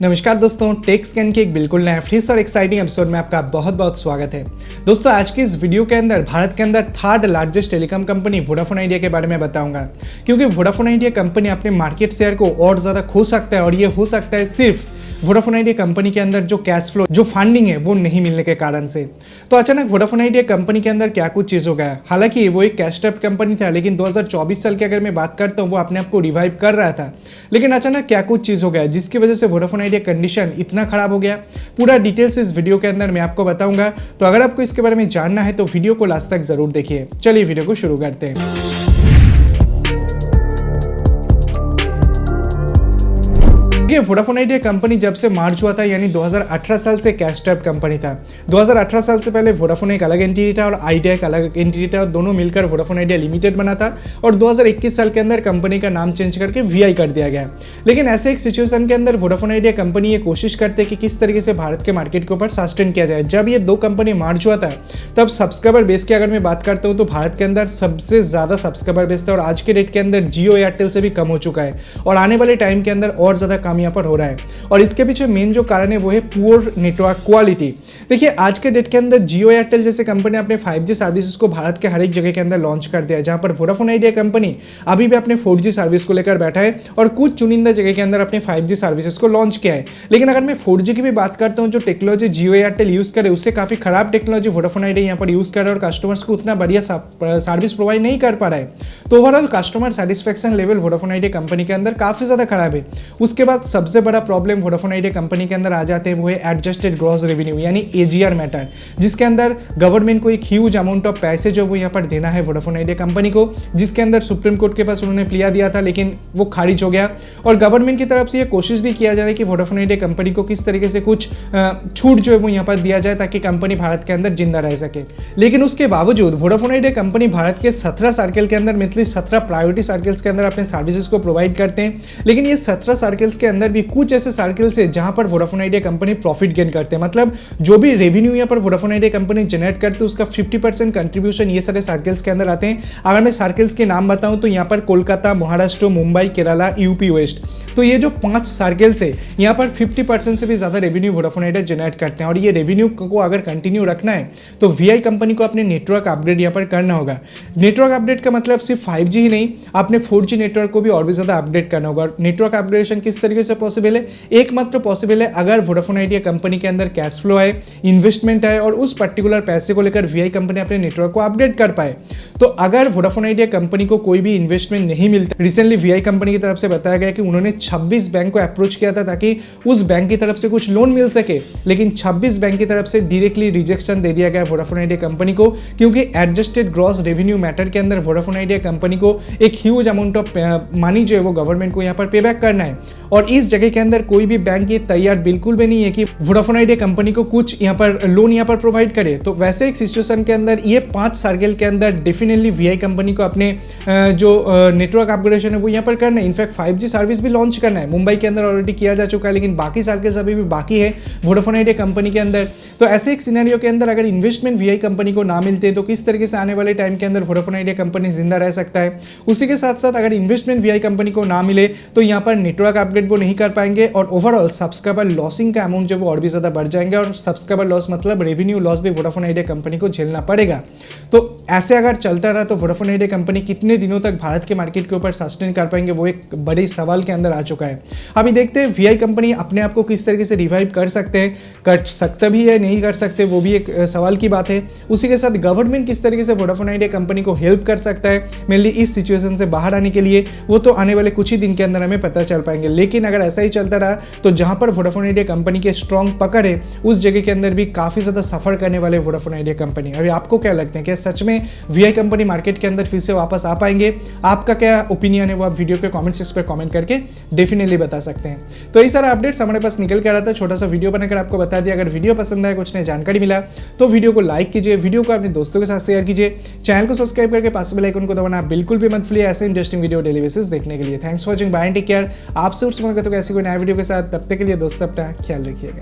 नमस्कार दोस्तों, take scan के एक बिल्कुल नया फ्रेश और एक्साइटिंग एपिसोड में आपका बहुत बहुत स्वागत है। दोस्तों, आज की इस वीडियो के अंदर भारत के अंदर third largest telecom company Vodafone idea के बारे में बताऊंगा, क्योंकि वोडाफोन आइडिया कंपनी अपने मार्केट शेयर को और ज़्यादा खो सकता है और ये हो सकता है सिर्फ वोडाफोन आइडिया कंपनी के अंदर जो कैश फ्लो, जो फंडिंग है वो नहीं मिलने के कारण से। तो अचानक वोडाफोन आइडिया कंपनी के अंदर क्या कुछ चीज़ हो गया। हालांकि वो एक कैश ट्रैप कंपनी था, लेकिन 2024 साल की अगर मैं बात करता हूँ वो अपने आप को रिवाइव कर रहा था, लेकिन अचानक क्या कुछ चीज़ हो गया जिसकी वजह से वोडाफोन आइडिया कंडीशन इतना खराब हो गया। पूरा डिटेल्स इस वीडियो के अंदर मैं आपको बताऊंगा, तो अगर आपको इसके बारे में जानना है तो वीडियो को लास्ट तक जरूर देखिए। चलिए वीडियो को शुरू करते हैं। वोडाफोन आइडिया कंपनी जब से मार्च हुआ था, यानी 2018 साल से कैश ट्रैप कंपनी था। 2018 साल से पहले वोडाफोन एक अलग एंटिटी था और आइडिया एक अलग एंटिटी था, और दोनों मिलकर वोडाफोन आइडिया लिमिटेड बना था। और 2021 साल के अंदर कंपनी का नाम चेंज करके वीआई कर दिया गया। लेकिन ऐसे एक सिचुएशन के अंदर वोडाफोन आइडिया कंपनी ये कोशिश करते कि किस तरीके से भारत के मार्केट के ऊपर सस्टेन किया जाए। जब ये दो कंपनी मार्च हुआ था तब सब्सक्राइबर बेस की अगर मैं बात करता हूँ तो भारत के अंदर सबसे ज़्यादा सब्सक्राइबर बेस था, और आज के डेट के अंदर जियो एयरटेल से भी कम हो चुका है, और आने वाले टाइम के अंदर और ज़्यादा कम यहाँ पर हो रहा है। और इसके पीछे मेन जो कारण है वो है पुअर नेटवर्क क्वालिटी। देखिए, आज के डेट के अंदर जियो एयरटेल जैसे कंपनी अपने 5G सर्विसेज को भारत के हर एक जगह के अंदर लॉन्च कर दिया है, जहां पर वोडाफोन आइडिया कंपनी अभी भी अपने 4G सर्विस को लेकर बैठा है और कुछ चुनिंदा जगह के अंदर अपने 5G सर्विसेज को लॉन्च किया है। लेकिन अगर मैं 4G की भी बात करता हूं, जो टेक्नोलॉजी जियो एयरटेल यूज करे उससे काफी खराब टेक्नोलॉजी वोडाफोन आइडिया यहाँ पर यूज कर रहा है, और कस्टमर्स को उतना बढ़िया सर्विस प्रोवाइड नहीं कर पा रहा है। तो overall customer satisfaction level Vodafone idea company के अंदर काफी ज्यादा खराब है। उसके बाद सबसे बड़ा प्रॉब्लम वोडाफोन आइडिया कंपनी के अंदर आ जाते हैं वो है एडजस्टेड ग्रॉस रेवेन्यू, यानी एजीआर मैटर, जिसके अंदर गवर्नमेंट को एक ह्यूज अमाउंट ऑफ पैसे जो वो यहाँ पर देना है वोडाफोन आइडिया कंपनी को, जिसके अंदर सुप्रीम कोर्ट के पास उन्होंने प्लिया दिया था, लेकिन वो खारिज हो गया। और गवर्नमेंट की तरफ से ये कोशिश भी किया जा रहा है कि वोडाफोन आइडिया कंपनी को किस तरीके से कुछ छूट जो है वो यहाँ पर दिया जाए ताकि कंपनी भारत के अंदर जिंदा रह सके। लेकिन उसके बावजूद वोडाफोन आइडिया कंपनी भारत के 17 सर्कल के अंदर, मतलब 17 प्रायोरिटी सर्कल्स के अंदर अपने सर्विसेज को प्रोवाइड करते हैं। लेकिन ये 17 सर्कल्स के अंदर भी कुछ ऐसे सर्कल्स है जहां पर Vodafone idea company profit gain करते हैं, मतलब जो भी रेवेन्यू यहाँ पर वोडाफोन आइडिया कंपनी जनरेट करते हैं उसका 50% कंट्रीब्यूशन ये सारे सर्कल्स के अंदर आते हैं। अगर मैं सर्कल्स के नाम बताऊं तो यहाँ पर कोलकाता, महाराष्ट्र, मुंबई, केरला, यूपी वेस्ट, तो ये जो 5 सर्कल्स है यहाँ पर 50% से भी ज़्यादा रेवेन्यू वोडाफोन आइडिया जनरेट करते हैं। और ये रेवेन्यू को अगर कंटिन्यू रखना है तो वीआई कंपनी को अपने नेटवर्क अपग्रेड यहाँ पर करना होगा। नेटवर्क अपडेट का मतलब सिर्फ 5G ही नहीं, अपने 4G नेटवर्क को भी और भी ज़्यादा अपडेट करना होगा। नेटवर्क अपग्रेडेशन किस तरीके से पॉसिबल है? एकमात्र पॉसिबल है अगर वोडाफोन आइडिया कंपनी के अंदर कैश फ्लो है, इन्वेस्टमेंट है, और उस पर्टिकुलर पैसे को लेकर वीआई कंपनी अपने नेटवर्क को अपडेट कर पाए। तो अगर वोडाफोन आइडिया कंपनी को कोई भी इन्वेस्टमेंट नहीं मिलता, रिसेंटली वीआई कंपनी की तरफ से बताया गया कि उन्होंने 26 बैंक को अप्रोच किया था ताकि उस बैंक की तरफ से कुछ लोन मिल सके, लेकिन 26 बैंक की तरफ से डायरेक्टली रिजेक्शन दे दिया गया वोडाफोन आइडिया कंपनी को, क्योंकि एडजस्टेड ग्रॉस रेवेन्यू मैटर के अंदर वोडाफोन आइडिया कंपनी को एक ह्यूज अमाउंट ऑफ मनी जो है वो गवर्नमेंट को यहाँ पर पे बैक करना है। और इस जगह के अंदर कोई भी बैंक ये तैयार बिल्कुल भी नहीं है कि वोडाफोन आइडिया कंपनी को कुछ यहाँ पर लोन यहाँ पर प्रोवाइड करे। तो वैसे एक सिचुएशन के अंदर ये 5 सर्कल के अंदर डेफिनेटली वीआई कंपनी को अपने जो नेटवर्क अपग्रेडेशन है वो यहाँ पर करना है। इनफैक्ट 5G सर्विस भी लॉन्च करना है। मुंबई के अंदर ऑलरेडी किया जा चुका है, लेकिन बाकी सर्कल्स अभी भी बाकी है वोडाफोन आइडिया कंपनी के अंदर। तो ऐसे एक सिनेरियो के अंदर अगर इन्वेस्टमेंट वीआई कंपनी को ना मिलते तो किस तरीके से आने वाले टाइम के अंदर वोडाफोन आइडिया कंपनी जिंदा रह सकता है। उसी के साथ साथ अगर इन्वेस्टमेंट वीआई कंपनी को ना मिले तो यहाँ पर नेटवर्क अपग्रेड वो नहीं कर पाएंगे, और ओवरऑल सब्सक्राइबर लॉसिंग का अमाउंट जो वो और भी ज़्यादा बढ़ जाएंगे, और सब्सक्राइबर लॉस मतलब रेवेन्यू लॉस भी वोडाफोन आइडिया कंपनी को झेलना पड़ेगा। तो ऐसे अगर चलता रहा तो वोडाफोन आइडिया कंपनी कितने दिनों तक भारत के मार्केट के ऊपर सस्टेन कर पाएंगे, वो एक बड़े सवाल के अंदर आ चुका है। अभी देखते हैं वीआई कंपनी अपने आप को किस तरीके से रिवाइव कर सकते हैं, कर सकता भी है, नहीं कर सकते, वो भी एक सवाल की बात है। उसी के साथ गवर्नमेंट किस तरीके से वोडाफोन आइडिया कंपनी को हेल्प कर सकता है मेनली इस सिचुएशन से बाहर आने के लिए, वो तो आने वाले कुछ ही दिन के अंदर हमें पता चल पाएंगे। लेकिन अगर ऐसा ही चलता रहा तो जहां पर वोडाफोन आइडिया कंपनी के स्ट्रॉन्ग पकड़ है उस जगह के अंदर भी काफी ज्यादा सफर करने वाले वोडाफोन आइडिया कंपनी। अभी आपको क्या लगता है कि सच में वीआई कंपनी मार्केट के अंदर फिर से वापस आ पाएंगे? आपका क्या ओपिनियन है वो आप वीडियो के कमेंट सेक्शन पर कमेंट करके डेफिनेटली बता सकते हैं। तो ये सारा अपडेट्स हमारे पास निकल के आ रहा था, छोटा सा वीडियो बनाकर आपको बता दिया। अगर वीडियो पसंद आया, कुछ नई जानकारी मिला तो वीडियो को लाइक कीजिए, वीडियो को अपने दोस्तों के साथ शेयर कीजिए, चैनल को सब्सक्राइब करके पास बेल आइकन को दबाना बिल्कुल भी मत भूलिए ऐसे इंटरेस्टिंग वीडियो डेली बेसिस देखने के लिए। Thanks for watching, bye and take care. आपसे उस ऐसी कोई नया वीडियो के साथ, तब तक के लिए दोस्तों अपना ख्याल रखिएगा।